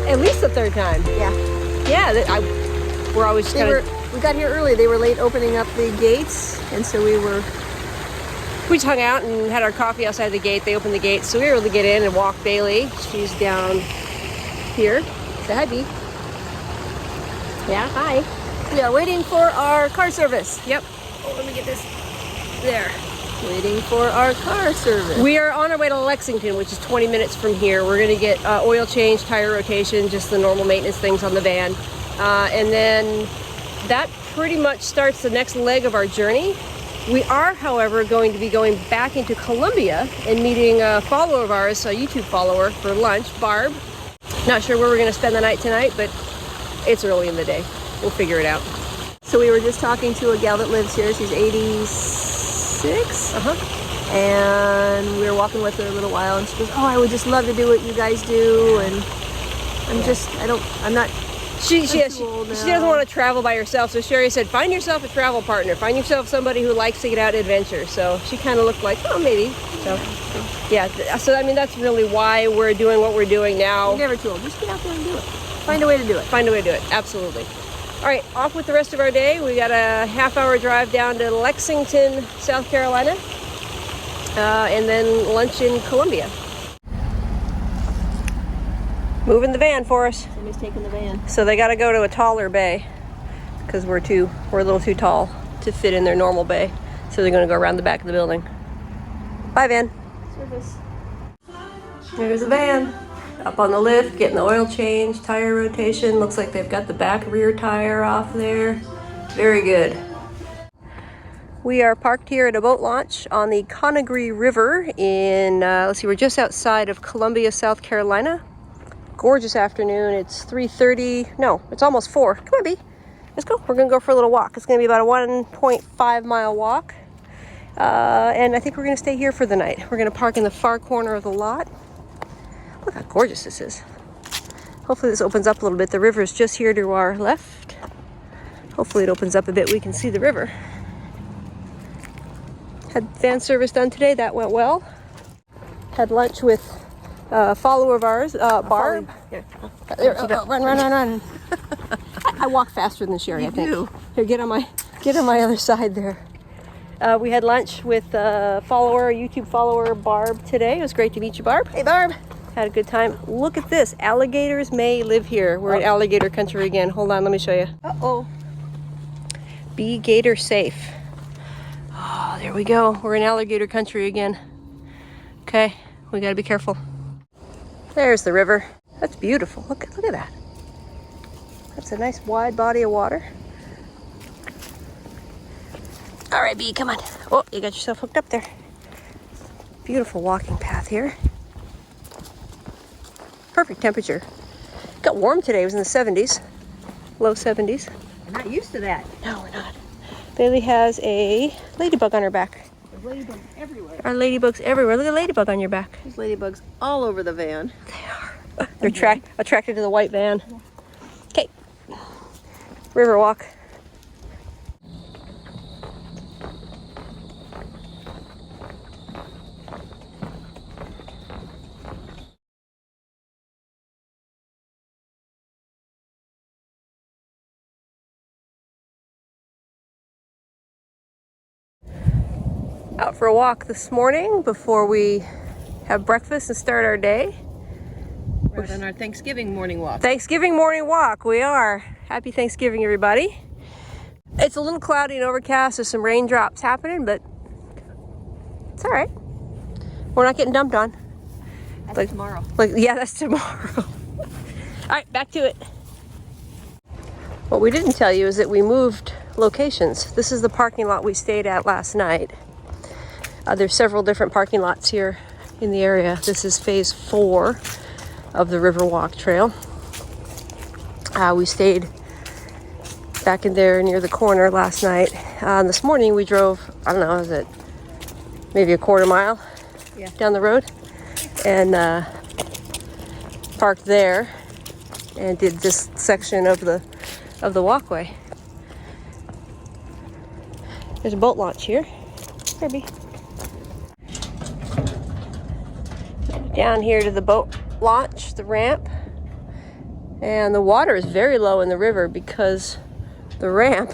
At least the third time. Yeah. Yeah, we're always just kind of... We got here early. They were late opening up the gates, and so we just hung out and had our coffee outside the gate. They opened the gate, so we were able to get in and walk Bailey. She's down here. Say hi, Bee. Yeah, hi. We are waiting for our car service. Yep. Oh, let me get this. There. Waiting for our car service. We are on our way to Lexington, which is 20 minutes from here. We're going to get oil change, tire rotation, just the normal maintenance things on the van. And then that pretty much starts the next leg of our journey. We are, however, going to be going back into Columbia and meeting a follower of ours, a YouTube follower, for lunch, Barb. Not sure where we're going to spend the night tonight, but it's early in the day. We'll figure it out. So we were just talking to a gal that lives here. She's 86. And we were walking with her a little while, and she goes, "Oh, I would just love to do what you guys do." And I'm not. She doesn't want to travel by herself, so Sherry said, find yourself a travel partner. Find yourself somebody who likes to get out and adventure. So she kind of looked like, oh, maybe. So, yeah. So, I mean, that's really why we're doing what we're doing now. You're never too old. Just get out there and do it. Find a way to do it. Find a way to do it. Absolutely. All right, off with the rest of our day. We got a half-hour drive down to Lexington, South Carolina, and then lunch in Columbia. Moving the van for us. Somebody's taking the van. So they got to go to a taller bay because we're a little too tall to fit in their normal bay. So they're going to go around the back of the building. Bye, van. Service. There's the van. Up on the lift, getting the oil change, tire rotation. Looks like they've got the back rear tire off there. Very good. We are parked here at a boat launch on the Congaree River in, we're just outside of Columbia, South Carolina. Gorgeous afternoon. It's 3:30. No, it's almost 4. Come on, Bee. Let's go. We're going to go for a little walk. It's going to be about a 1.5 mile walk. And I think we're going to stay here for the night. We're going to park in the far corner of the lot. Look how gorgeous this is. Hopefully this opens up a little bit. The river is just here to our left. Hopefully it opens up a bit. We can see the river. Had van service done today. That went well. Had lunch with a follower of ours, Barb. Run. I walk faster than Sherry, I think. You do. Here, get on my other side there. We had lunch with a YouTube follower, Barb, today. It was great to meet you, Barb. Hey, Barb. Had a good time. Look at this. Alligators may live here. We're in alligator country again. Hold on, let me show you. Uh-oh. Be gator safe. Oh, there we go. We're in alligator country again. Okay, we gotta be careful. There's the river. That's beautiful. Look at that. That's a nice wide body of water. All right, Bee, come on. Oh, you got yourself hooked up there. Beautiful walking path here. Perfect temperature. Got warm today. It was in the 70s. Low 70s. I'm not used to that. No, we're not. Bailey has a ladybug on her back. There's ladybugs everywhere. Our ladybugs everywhere. Look at a ladybug on your back. There's ladybugs all over the van. They are. They're attracted to the white van. Okay. River walk. Out for a walk this morning before we have breakfast and start our day. We're on our Thanksgiving morning walk. Thanksgiving morning walk, we are. Happy Thanksgiving, everybody. It's a little cloudy and overcast. There's some raindrops happening, but it's all right. We're not getting dumped on. That's tomorrow. Yeah, that's tomorrow. All right, back to it. What we didn't tell you is that we moved locations. This is the parking lot we stayed at last night. There's several different parking lots here in the area. This is phase 4 of the Riverwalk Trail. We stayed back in there near the corner last night. This morning we drove, I don't know, is it maybe a quarter mile down the road, and parked there and did this section of the walkway. There's a boat launch here. Maybe. Down here to the boat launch, the ramp. And the water is very low in the river because the ramp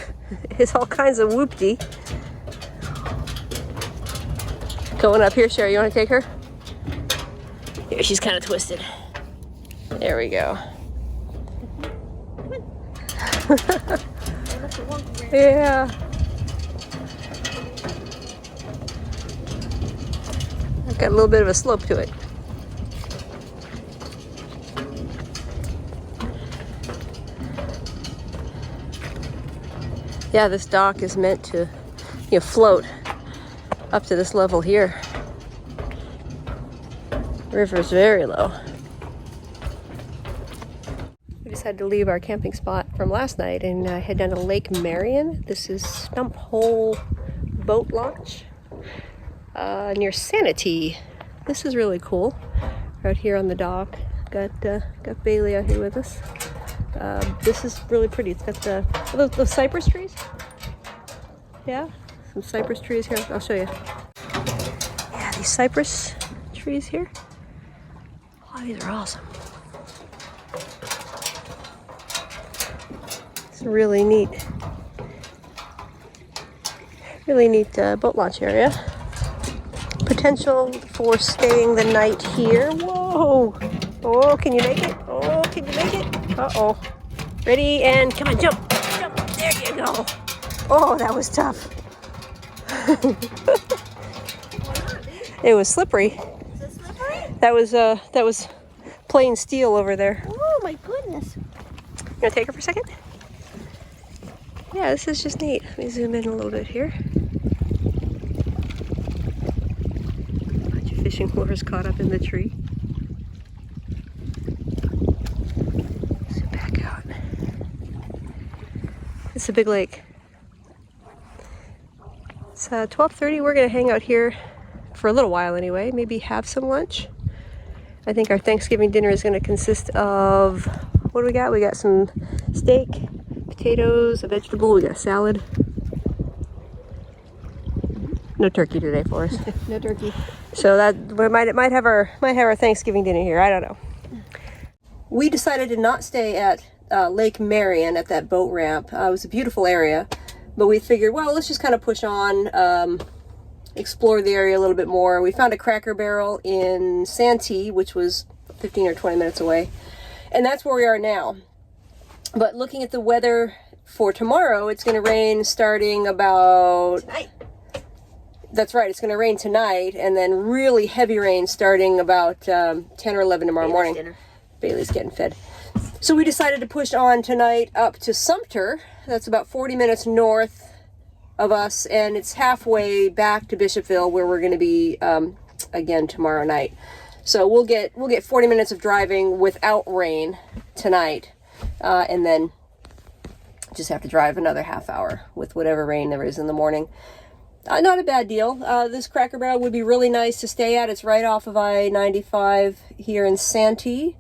is all kinds of whoopty. Going up here, Sherry, you want to take her? Here, she's kind of twisted. There we go. Yeah. I've got a little bit of a slope to it. Yeah, this dock is meant to, float up to this level here. River's very low. We decided to leave our camping spot from last night and head down to Lake Marion. This is Stumphole boat launch near Sanity. This is really cool. Out here on the dock, got Bailey out here with us. This is really pretty. It's got those cypress trees. Yeah, some cypress trees here. I'll show you. Yeah, these cypress trees here. Oh, these are awesome. It's a really neat boat launch area. Potential for staying the night here. Whoa! Oh, can you make it? Oh, can you make it? Uh-oh. Ready, and come on, jump! Jump! There you go! Oh, that was tough. It was slippery. Is it slippery? That was plain steel over there. Oh my goodness. You gonna take her for a second? Yeah, this is just neat. Let me zoom in a little bit here. Bunch of fishing lures caught up in the tree. Zoom back out. It's a big lake. It's 12:30. We're gonna hang out here for a little while anyway. Maybe have some lunch. I think our Thanksgiving dinner is gonna consist of, what do we got? We got some steak, potatoes, a vegetable, we got a salad. No turkey today for us. No turkey. So that we might have our Thanksgiving dinner here. I don't know. We decided to not stay at Lake Marion at that boat ramp. It was a beautiful area, but we figured, well, let's just kind of push on, explore the area a little bit more. We found a Cracker Barrel in Santee, which was 15 or 20 minutes away, and that's where we are now. But looking at the weather for tomorrow, it's going to rain starting about... Tonight. That's right, it's going to rain tonight, and then really heavy rain starting about 10 or 11 tomorrow morning. Dinner. Bailey's getting fed. So we decided to push on tonight up to Sumter. That's about 40 minutes north of us, and it's halfway back to Bishopville, where we're going to be again tomorrow night. So we'll get 40 minutes of driving without rain tonight. And then just have to drive another half hour with whatever rain there is in the morning. Not a bad deal. This Cracker Barrel would be really nice to stay at. It's right off of I-95 here in Santee.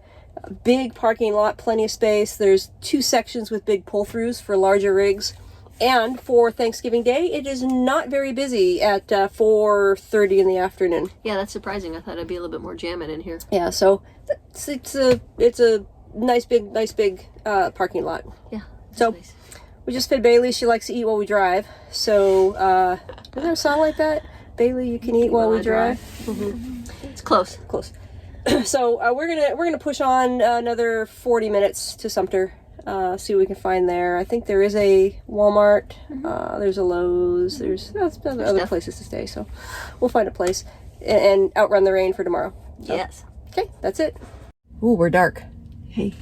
Big parking lot, plenty of space. There's 2 sections with big pull-throughs for larger rigs. And for Thanksgiving Day, it is not very busy at 4:30 in the afternoon. Yeah, that's surprising. I thought it'd be a little bit more jamming in here. Yeah, so it's a nice big parking lot. Yeah. So Nice. we just fed Bailey. She likes to eat while we drive. So is there a song like that? Bailey, you can eat while we drive. Mm-hmm. It's close. Close. So we're gonna push on another 40 minutes to Sumter. See what we can find there. I think there is a Walmart. There's a Lowe's. There's other places to stay. So we'll find a place and outrun the rain for tomorrow. So, Yes. Okay, that's it. Ooh, we're dark. Hey,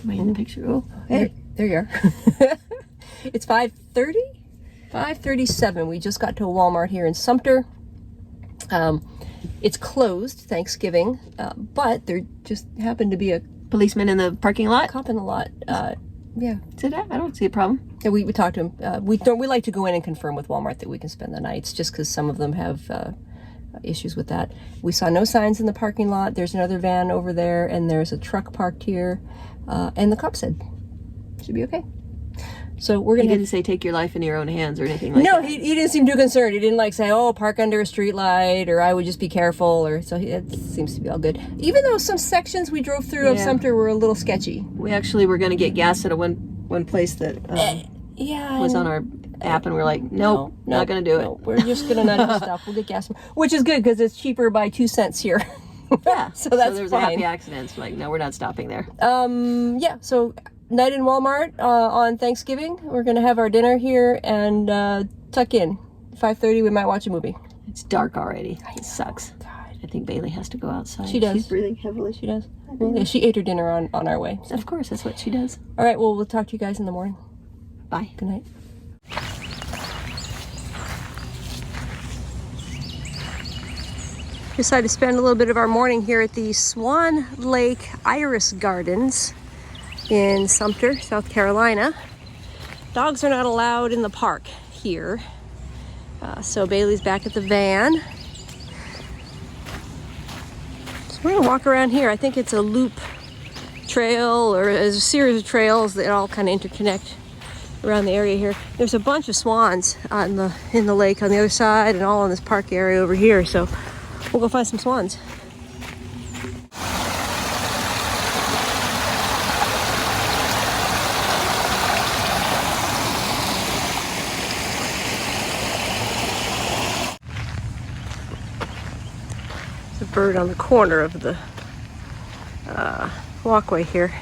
am I in the picture? Oh, Hey, there you are. It's 5:30? 5:37. We just got to a Walmart here in Sumter. It's closed, Thanksgiving, but there just happened to be a policeman in the parking lot. cop in the lot. Yeah. Is it that? I don't see a problem. Yeah, we talked to him. We like to go in and confirm with Walmart that we can spend the nights, just because some of them have issues with that. We saw no signs in the parking lot. There's another van over there, and there's a truck parked here. And the cop said, should be okay. So we're He gonna. didn't say take your life in your own hands or anything like No, that. he didn't seem too concerned. He didn't like say, "Oh, park under a street light," or "I would just be careful," or so. It seems to be all good. Even though some sections we drove through of Sumter were a little sketchy. We actually were going to get gas at one place that was on our app, and we're like, nope, not going to do it. No, we're just gonna not stop. We'll get gas, which is good because it's cheaper by 2 cents here. Yeah, so that's there's fine. a happy accident. So like, no, we're not stopping there. Yeah. So night in Walmart on Thanksgiving. We're gonna have our dinner here and tuck in. 5:30. We might watch a movie. It's dark already. It sucks. God. I think Bailey has to go outside. She does. She's breathing heavily. She does. Well, yeah, she ate her dinner on our way. So. Of course, that's what she does. All right. Well, we'll talk to you guys in the morning. Bye. Good night. Decided to spend a little bit of our morning here at the Swan Lake Iris Gardens in Sumter, South Carolina. Dogs are not allowed in the park here. So Bailey's back at the van. So we're gonna walk around here. I think it's a loop trail or a series of trails that all kind of interconnect around the area here. There's a bunch of swans in the lake on the other side and all in this park area over here. So we'll go find some swans. There's a bird on the corner of the walkway here.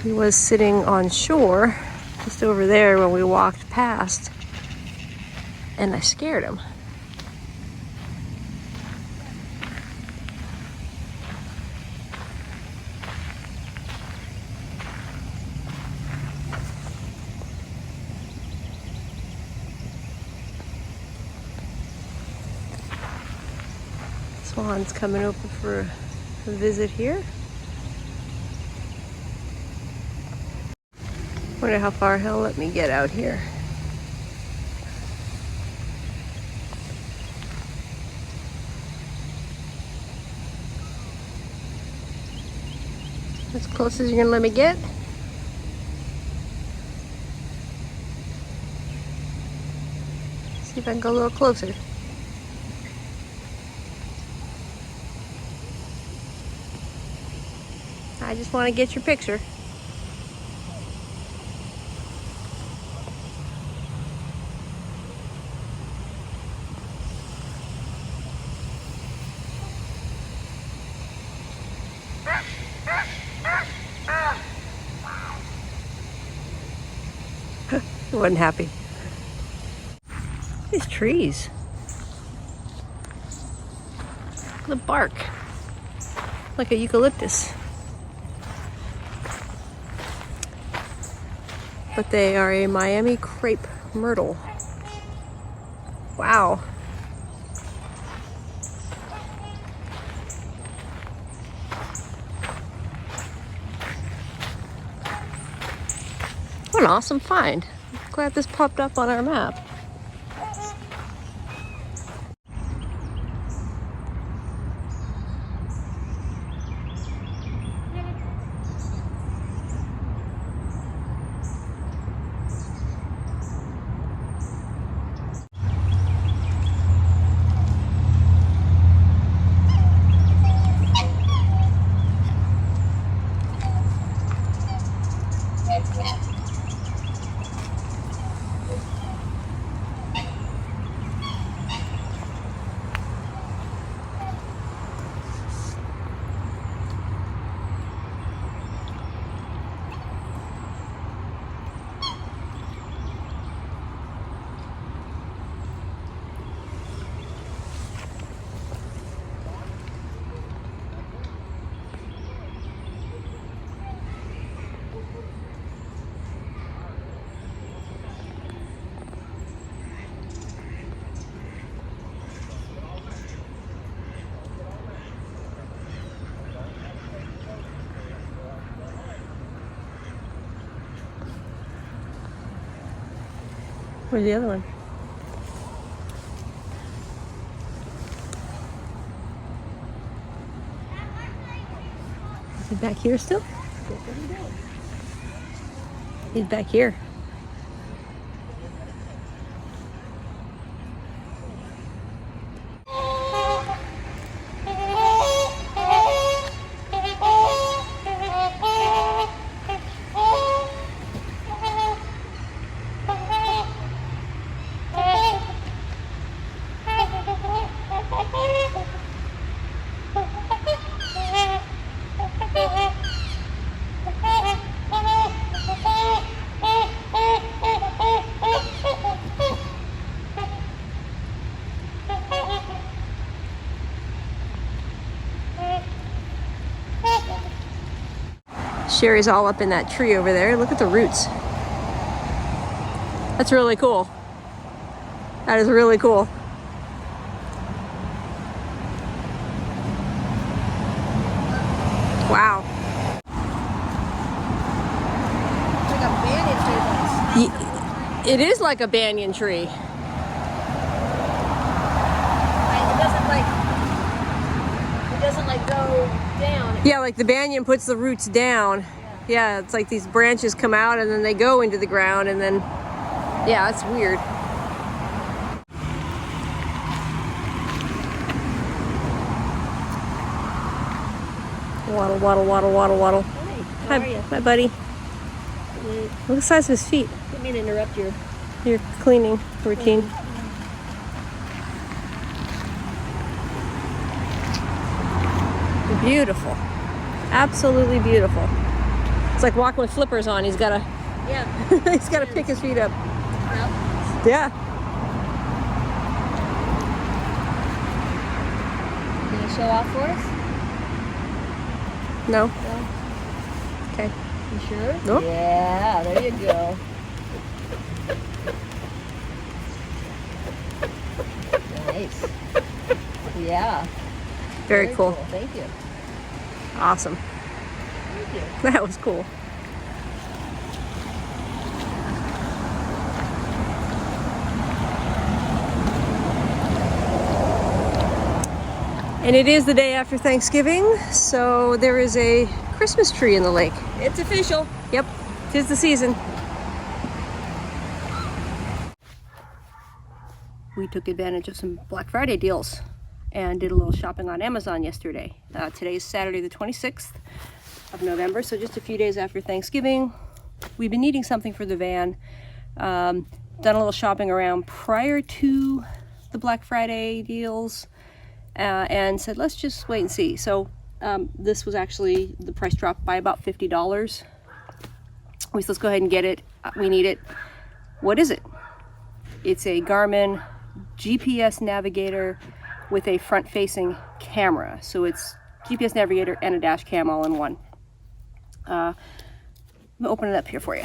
He was sitting on shore just over there when we walked past, and I scared him. Swan's coming over for a visit here. Wonder how far he'll let me get out here. As close as you're gonna let me get. See if I can go a little closer. I just want to get your picture. He wasn't happy. These trees. Look at the bark. Like a eucalyptus. But they are a Miami crepe myrtle. Wow. What an awesome find. I'm glad this popped up on our map. Where's the other one? Is it back here still? He's back here. Sherry's all up in that tree over there. Look at the roots. That's really cool. That is really cool. Wow. Like a banyan tree. It is like a banyan tree. It doesn't like go down. Yeah, like the banyan puts the roots down. Yeah, it's like these branches come out and then they go into the ground and then, yeah, it's weird. Waddle, waddle, waddle, waddle, waddle. Hi, how are you? Hi, buddy. Look at the size of his feet. Didn't mean to interrupt your Cleaning routine. Beautiful. Absolutely beautiful. It's like walking with flippers on. He's gotta he's gotta pick his feet up. Yeah. Can you show off for us? No. No? Okay. You sure? Nope. Yeah, there you go. Nice. Yeah. Very cool. Thank you. Awesome. Thank you. That was cool. And it is the day after Thanksgiving, so there is a Christmas tree in the lake. It's official. Yep, 'tis the season. We took advantage of some Black Friday deals and did a little shopping on Amazon yesterday. Today is Saturday the 26th of November, so just a few days after Thanksgiving. We've been needing something for the van. Done a little shopping around prior to the Black Friday deals and said, let's just wait and see. So this was actually, the price dropped by about $50. We said, let's go ahead and get it. We need it. What is it? It's a Garmin GPS navigator with a front-facing camera. So it's GPS navigator and a dash cam all in one. I'm gonna open it up here for you.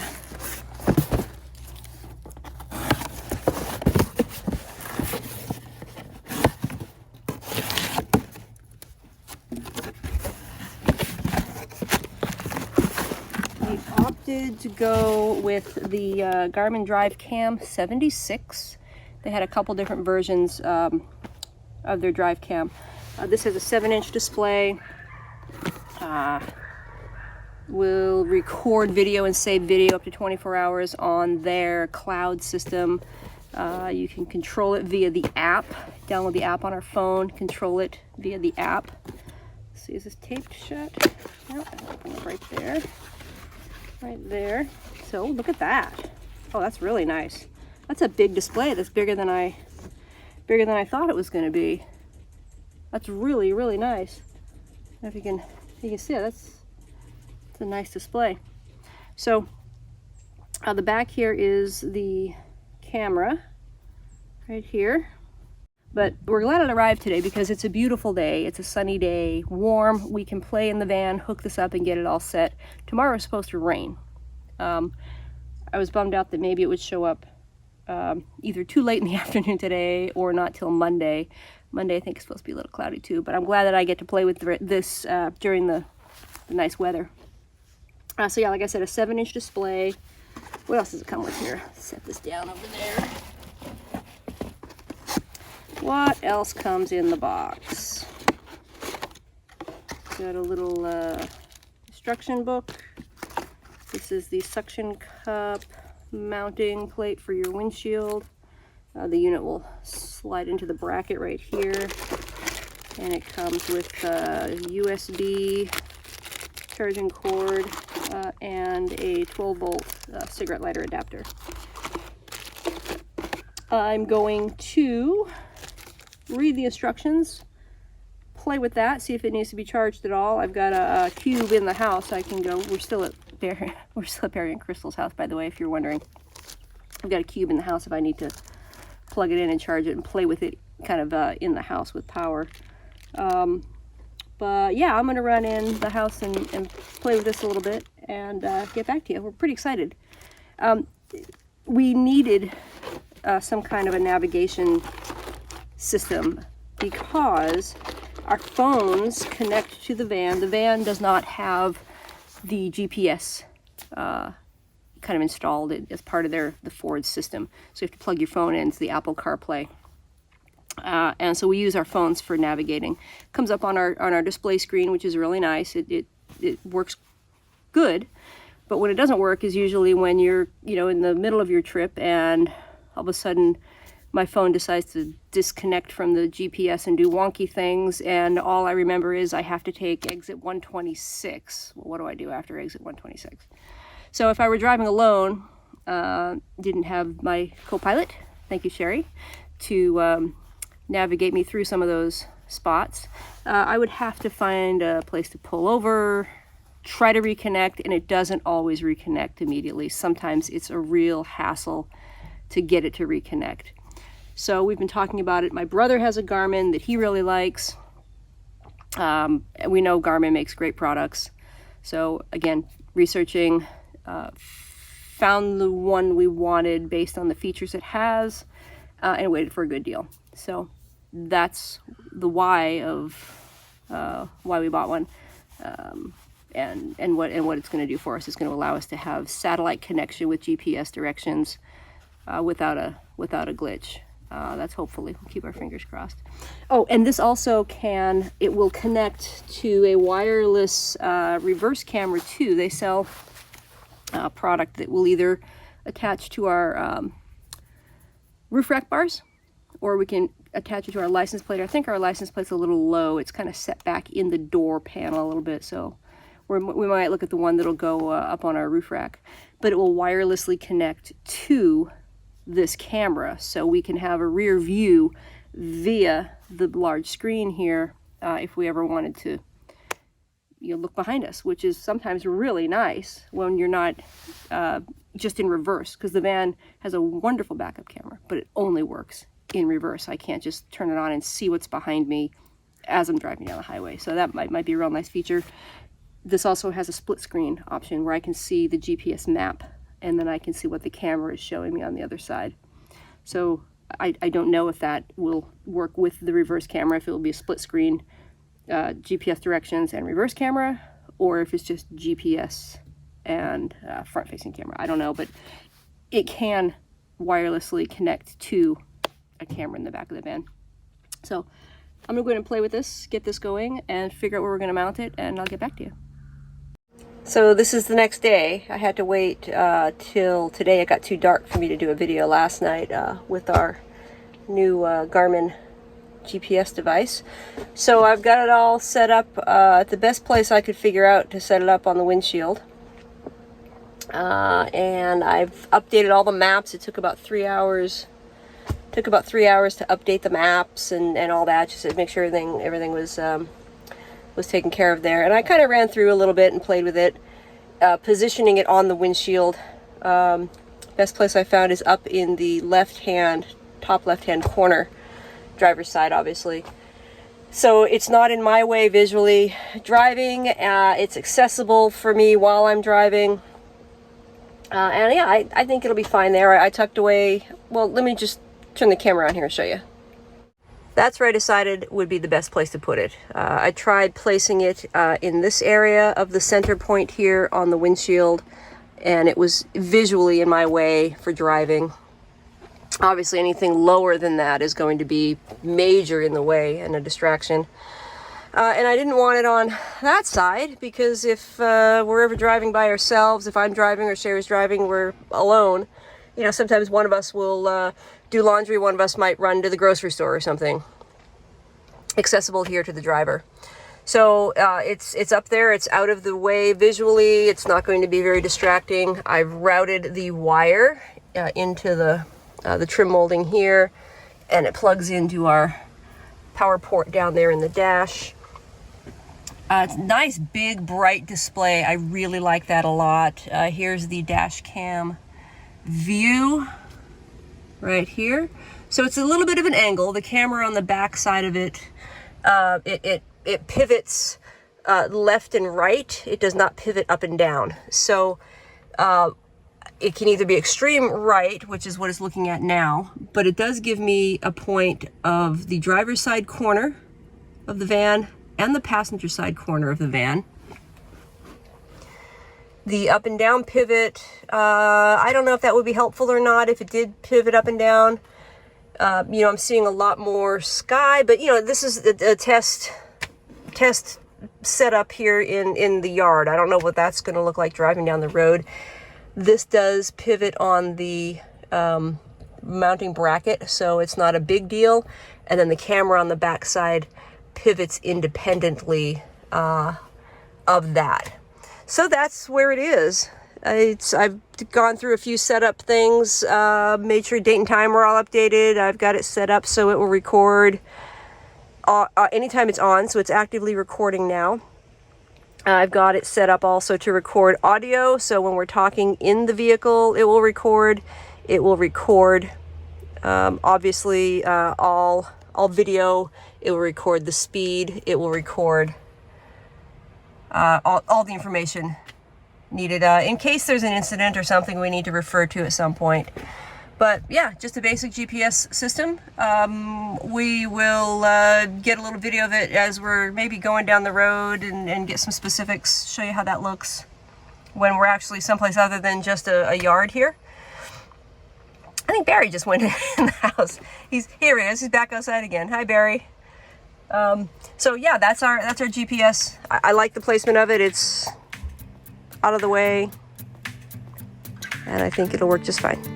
We opted to go with the Garmin Drive Cam 76. They had a couple different versions of their Drive Cam. This has a 7-inch display. Will record video and save video up to 24 hours on their cloud system. You can control it via the app. Download the app on our phone, control it via the app. Let's see, is this taped shut? No, open it right there. Right there. So look at that. Oh, that's really nice. That's a big display. That's bigger than I thought it was going to be. That's really, really nice. I don't know if you can see it. That's a nice display. So the back here is the camera right here. But we're glad it arrived today because it's a beautiful day. It's a sunny day, warm. We can play in the van, hook this up and get it all set. Tomorrow is supposed to rain. I was bummed out that maybe it would show up either too late in the afternoon today or not till Monday. Monday I think is supposed to be a little cloudy too, but I'm glad that I get to play with this during the nice weather. So yeah, like I said, a 7-inch display. What else does it come with here? Set this down over there. What else comes in the box? Got a little instruction book. This is the suction cup mounting plate for your windshield. The unit will slide into the bracket right here, and it comes with a USB charging cord and a 12-volt cigarette lighter adapter. I'm going to read the instructions, play with that, see if it needs to be charged at all. I've got a cube in the house. I can go. We're still at Barry and Crystal's house, by the way, if you're wondering. I've got a cube in the house if I need to plug it in and charge it and play with it kind of in the house with power. But yeah, I'm going to run in the house and play with this a little bit and get back to you. We're pretty excited. We needed some kind of a navigation system because our phones connect to the van. The van does not have the GPS kind of installed as part of the Ford system. So you have to plug your phone into the Apple CarPlay. And so we use our phones for navigating. It comes up on our display screen, which is really nice. It works good. But when it doesn't work is usually when you're, in the middle of your trip and all of a sudden my phone decides to disconnect from the GPS and do wonky things, and all I remember is I have to take exit 126. Well, what do I do after exit 126? So if I were driving alone, didn't have my co-pilot, thank you, Sherry, to navigate me through some of those spots, I would have to find a place to pull over, try to reconnect, and it doesn't always reconnect immediately. Sometimes it's a real hassle to get it to reconnect. So we've been talking about it. My brother has a Garmin that he really likes. And we know Garmin makes great products. So again, researching, found the one we wanted based on the features it has, and waited for a good deal. So that's the why of why we bought one, and what it's going to do for us. It's going to allow us to have satellite connection with GPS directions without a glitch. That's hopefully, we'll keep our fingers crossed. Oh, and this also it will connect to a wireless reverse camera too. They sell a product that will either attach to our roof rack bars, or we can attach it to our license plate. I think our license plate's a little low. It's kind of set back in the door panel a little bit, so we might look at the one that'll go up on our roof rack. But it will wirelessly connect to this camera, so we can have a rear view via the large screen here if we ever wanted to look behind us, which is sometimes really nice when you're not just in reverse, because the van has a wonderful backup camera, but it only works in reverse. I can't just turn it on and see what's behind me as I'm driving down the highway. So that might be a real nice feature. This also has a split screen option where I can see the GPS map, and then I can see what the camera is showing me on the other side. So I don't know if that will work with the reverse camera, if it will be a split screen GPS directions and reverse camera, or if it's just GPS and front-facing camera. I don't know, but it can wirelessly connect to a camera in the back of the van. So I'm gonna go ahead and play with this, get this going, and figure out where we're gonna mount it, and I'll get back to you. So this is the next day. I had to wait till today. It got too dark for me to do a video last night with our new Garmin GPS device. So I've got it all set up at the best place I could figure out to set it up on the windshield. And I've updated all the maps. It took about 3 hours. To update the maps and all that, just to make sure everything was taken care of there. And I kind of ran through a little bit and played with it, positioning it on the windshield. Best place I found is up in the top left-hand corner, driver's side, obviously. So it's not in my way visually driving. It's accessible for me while I'm driving. And yeah, I think it'll be fine there. I tucked away, well, let me just turn the camera on here and show you. That's where I decided would be the best place to put it. I tried placing it in this area of the center point here on the windshield, and it was visually in my way for driving. Obviously anything lower than that is going to be major in the way and a distraction. And I didn't want it on that side because if we're ever driving by ourselves, if I'm driving or Sherry's driving, we're alone. You know, sometimes one of us will do laundry, one of us might run to the grocery store or something. Accessible here to the driver. So it's up there, it's out of the way visually, it's not going to be very distracting. I've routed the wire into the trim molding here, and it plugs into our power port down there in the dash. It's a nice big bright display. I really like that a lot. Here's the dash cam view right here. So it's a little bit of an angle. The camera on the back side of it, it pivots left and right. It does not pivot up and down. So it can either be extreme right, which is what it's looking at now, but it does give me a point of the driver's side corner of the van and the passenger side corner of the van. The up and down pivot, I don't know if that would be helpful or not if it did pivot up and down. You know, I'm seeing a lot more sky, but you know, this is a test setup here in the yard. I don't know what that's going to look like driving down the road. This does pivot on the mounting bracket, so it's not a big deal. And then the camera on the back side pivots independently of that. So that's where it is. I've gone through a few setup things, made sure date and time are all updated. I've got it set up so it will record anytime it's on, so it's actively recording now. I've got it set up also to record audio, so when we're talking in the vehicle, it will record. It will record, obviously, all video. It will record the speed. It will record all the information needed in case there's an incident or something we need to refer to at some point. But yeah, just a basic GPS system. We will get a little video of it as we're maybe going down the road and get some specifics, show you how that looks when we're actually someplace other than just a yard here. I think Barry just went in the house. Here he is, he's back outside again. Hi, Barry. So yeah, that's our GPS. I like the placement of it. It's out of the way, and I think it'll work just fine.